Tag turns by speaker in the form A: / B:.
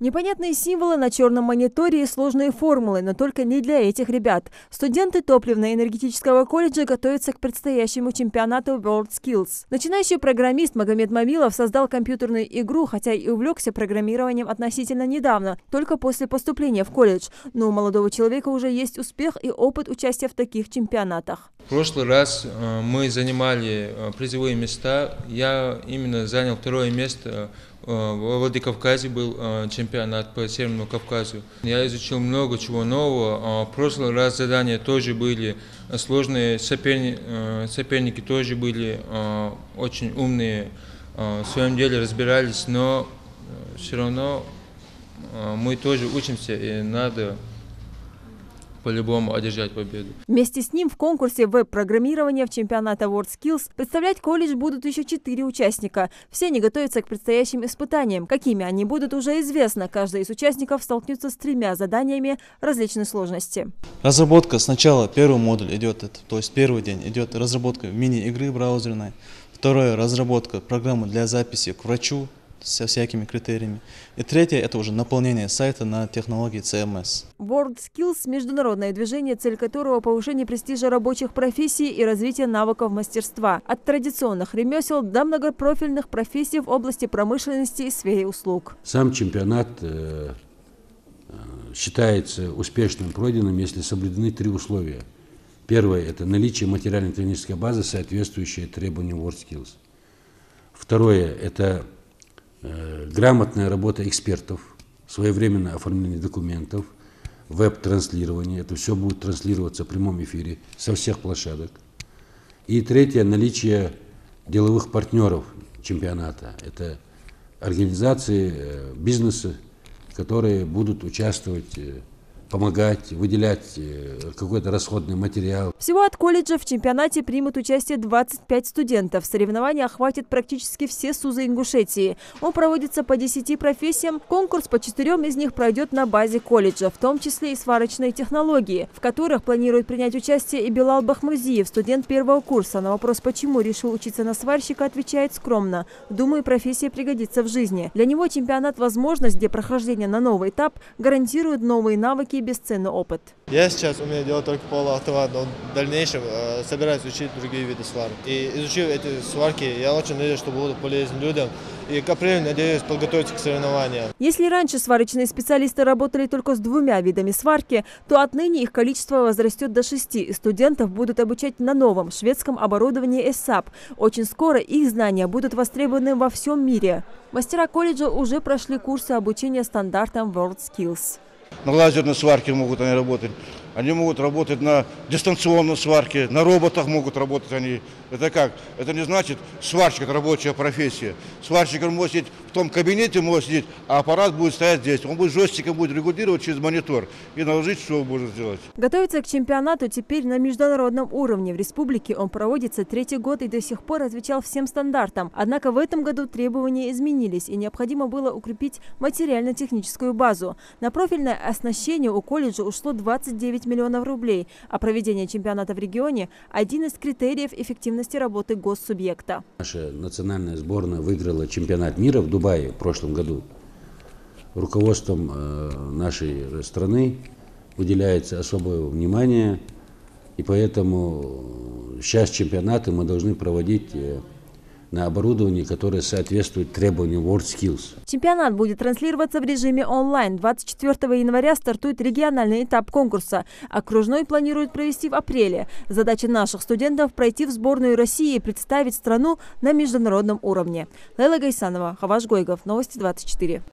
A: Непонятные символы на черном мониторе и сложные формулы, но только не для этих ребят. Студенты топливно-энергетического колледжа готовятся к предстоящему чемпионату WorldSkills. Начинающий программист Магомед Мамилов создал компьютерную игру, хотя и увлекся программированием относительно недавно, только после поступления в колледж. Но у молодого человека уже есть успех и опыт участия в таких чемпионатах.
B: В прошлый раз мы занимали призовые места. Я именно занял второе место. В Владикавказе был чемпионат по Северному Кавказу. Я изучил много чего нового. В прошлый раз задания тоже были сложные, соперники тоже были очень умные, в своем деле разбирались, но все равно мы тоже учимся и надо по-любому одержать победу.
A: Вместе с ним в конкурсе веб-программирования в чемпионате WorldSkills представлять колледж будут еще 4 участника. Все они готовятся к предстоящим испытаниям. Какими они будут, уже известно. Каждый из участников столкнется с 3 заданиями различной сложности.
C: Разработка сначала, первый модуль идет, то есть первый день идет разработка мини-игры браузерной. Второе, разработка программы для записи к врачу со всякими критериями. И третье – это уже наполнение сайта на технологии CMS.
A: WorldSkills – международное движение, цель которого – повышение престижа рабочих профессий и развитие навыков мастерства. От традиционных ремесел до многопрофильных профессий в области промышленности и сфере услуг.
D: Сам чемпионат считается успешным пройденным, если соблюдены 3 условия. Первое – это наличие материально-технической базы, соответствующей требованиям WorldSkills. Второе – это грамотная работа экспертов, своевременное оформление документов, веб-транслирование. Это все будет транслироваться в прямом эфире со всех площадок. И третье – наличие деловых партнеров чемпионата. Это организации бизнеса, которые будут участвовать, помогать, выделять какой-то расходный материал.
A: Всего от колледжа в чемпионате примут участие 25 студентов. Соревнования охватят практически все СУЗы Ингушетии. Он проводится по 10 профессиям. Конкурс по 4 из них пройдет на базе колледжа, в том числе и сварочные технологии, в которых планирует принять участие и Билал Бахмурзиев, студент 1-го курса. На вопрос, почему решил учиться на сварщика, отвечает скромно: «Думаю, профессия пригодится в жизни». Для него чемпионат – возможность, где прохождение на новый этап гарантирует новые навыки и бесценный опыт.
E: Я сейчас умею делать только полуавтомат, но в дальнейшем собираюсь учить другие виды сварок. И изучив эти сварки, я очень надеюсь, что буду полезен людям. И к апрелю надеюсь подготовиться к соревнованиям.
A: Если раньше сварочные специалисты работали только с 2 видами сварки, то отныне их количество возрастет до 6, и студентов будут обучать на новом шведском оборудовании ESAP. Очень скоро их знания будут востребованы во всем мире. Мастера колледжа уже прошли курсы обучения стандартам WorldSkills.
F: На лазерной сварке могут они работать. Они могут работать на дистанционной сварке, на роботах могут работать они. Это как? Это не значит, сварщик – это рабочая профессия. Сварщик может сидеть в том кабинете, может сидеть, а аппарат будет стоять здесь. Он будет джойстиком будет регулировать через монитор и наложить, что он будет сделать.
A: Готовится к чемпионату теперь на международном уровне. В республике он проводится 3-й год и до сих пор отвечал всем стандартам. Однако в этом году требования изменились, и необходимо было укрепить материально-техническую базу. На профильное оснащение у колледжа ушло 29 миллионов рублей, а проведение чемпионата в регионе – один из критериев эффективности работы госсубъекта.
D: Наша национальная сборная выиграла чемпионат мира в Дубае в прошлом году. Руководством нашей страны выделяется особое внимание, и поэтому сейчас чемпионаты мы должны проводить на оборудовании, которое соответствует требованиям WorldSkills.
A: Чемпионат будет транслироваться в режиме онлайн. 24 января стартует региональный этап конкурса. Окружной планируют провести в апреле. Задача наших студентов – пройти в сборную России и представить страну на международном уровне. Лейла Гайсанова, Хаваш Гойгов, Новости 24.